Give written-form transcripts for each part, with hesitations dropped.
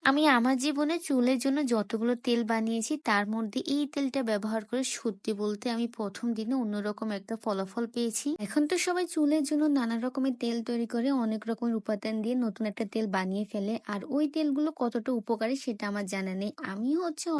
আমি আমার জীবনে চুলের জন্য যতগুলো তেল বানিয়েছি তার মধ্যে এই তেলটা ব্যবহার করে সত্যি বলতে আমি প্রথম দিনে অন্যরকম একটা ফলাফল পেয়েছি। এখন তো সবাই চুলের জন্য নানা রকমের তেল তৈরি করে অনেক রকমের উপাদান দিয়ে নতুন একটা তেল বানিয়ে ফেলে, আর ওই তেলগুলো কতটা উপকারী সেটা আমার জানা নেই। আমি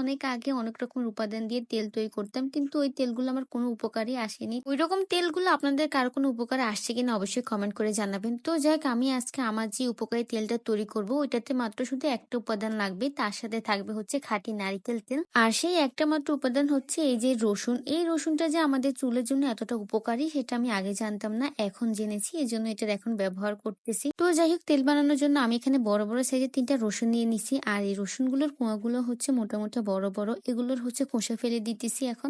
অনেক আগে অনেক রকমের উপাদান দিয়ে তেল তৈরি করতাম, কিন্তু ওই তেলগুলো আমার কোনো উপকারই আসেনি। ওই রকম তেলগুলো আপনাদের কারো কোনো উপকারে আসছে কিনা অবশ্যই কমেন্ট করে জানাবেন। তো যাই হোক, আমি আজকে আমার যে উপকারী তেলটা তৈরি করব ওইটাতে মাত্র শুধু একটা উপাদান লাগবে, তার সাথে থাকবে হচ্ছে খাঁটি নারিকেল তেল। আর সেই একটা মাত্র উপাদান হচ্ছে এই যে রসুন। এই রসুনটা যে আমাদের চুলের জন্য এতটা উপকারী সেটা আমি আগে জানতাম না, এখন জেনেছি, এই জন্য এটার এখন ব্যবহার করতেছি। তো যাই হোক, তেল বানানোর জন্য আমি এখানে বড় বড় সাইজের 3টা রসুন নিয়ে নিছি, আর এই রসুনগুলোর কোয়াগুলো হচ্ছে মোটামুটি বড় বড়, এগুলোর হচ্ছে খোসা ফেলে দিতেছি এখন।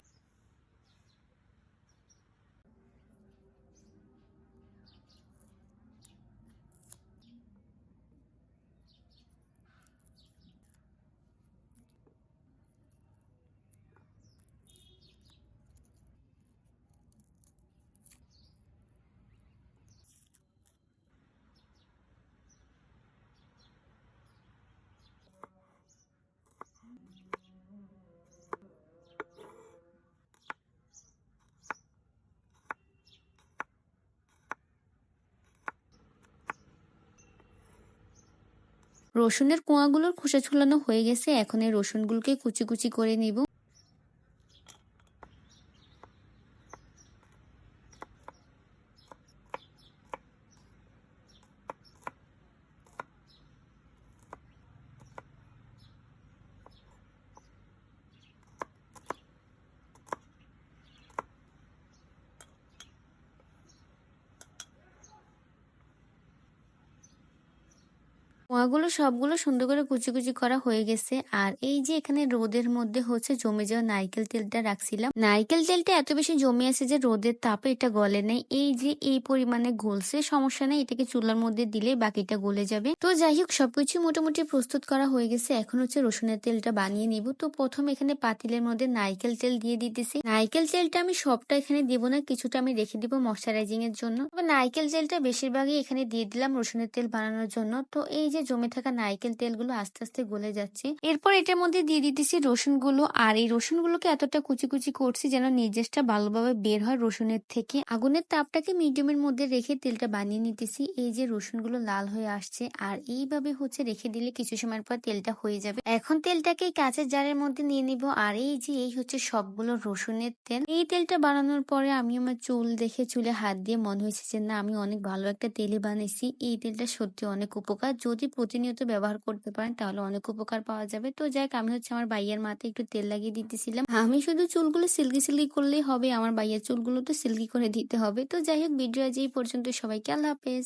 রসুনের কোয়াগুলোর খোসা ছুলানো হয়ে গেছে, এখন এই রসুনগুলোকে কুচি কুচি করে নিব। পোয়াগুলো সবগুলো সুন্দর করে কুচি কুচি করা হয়ে গেছে। আর এই যে এখানে রোদের মধ্যে হচ্ছে জমে যাওয়া নারকেল তেলটা রাখছিলাম, নারকেল তেলটা এত বেশি জমে আছে যে রোদের তাপে এটা গলে নেই। এই যে এই পরিমাণে গলছে, সমস্যা নেই, এটাকে চুলার মধ্যে দিলে বাকিটা গলে যাবে। তো যাই হোক, সবকিছু মোটামুটি প্রস্তুত করা হয়ে গেছে, এখন হচ্ছে রসুনের তেলটা বানিয়ে নিব। তো প্রথম এখানে পাতিলের মধ্যে নারকেল তেল দিয়ে দিতেছি। নারকেল তেলটা আমি সবটা এখানে দিব না, কিছুটা আমি রেখে দিব ময়শ্চারাইজিং এর জন্য। তবে নারকেল তেলটা বেশিরভাগই এখানে দিয়ে দিলাম রসুনের তেল বানানোর জন্য। তো এই যে জমে থাকা নারকেল তেলগুলো আস্তে আস্তে গলে যাচ্ছে, এরপর এটার মধ্যে দিয়ে দিতেছি রসুনগুলো। আর এই রসুনগুলোকে এতটা কুচি কুচি করছি যেন নির্যাসটা ভালোভাবে বের হয় রসুনের থেকে। আগুনের তাপটাকে মিডিয়ামের মধ্যে রেখে তেলটা বানিয়ে নিতেছি। এই যে রসুনগুলো লাল হয়ে আসছে, আর এইভাবে হচ্ছে রেখে দিলে কিছু সময়ের পর তেলটা হয়ে যাবে। এখন তেলটাকে কাঁচের জারের মধ্যে নিয়ে নিব। আর এই যে এই হচ্ছে সবগুলো রসুনের তেল। এই তেলটা বানানোর পরে আমি আমার চুল দেখে চুলে হাত দিয়ে মনে হয়েছে যে না, আমি অনেক ভালো একটা তেলই বানিয়েছি। এই তেলটা সত্যি অনেক উপকার, যদি প্রতিনিয়ত ব্যবহার করতে পারেন তাহলে অনেক উপকার পাওয়া যাবে। তো যাক, আমি হচ্ছে আমার ভাইয়ের মাথায় একটু তেল লাগিয়ে দিতেছিলাম। আমি শুধু চুলগুলো সিল্কি সিল্কি করলেই হবে, আমার ভাইয়ের চুলগুলো তো সিল্কি করে দিতে হবে। তো যাই হোক, ভিডিও আজ এই পর্যন্ত। সবাইকে আল্লাহ হাফেজ।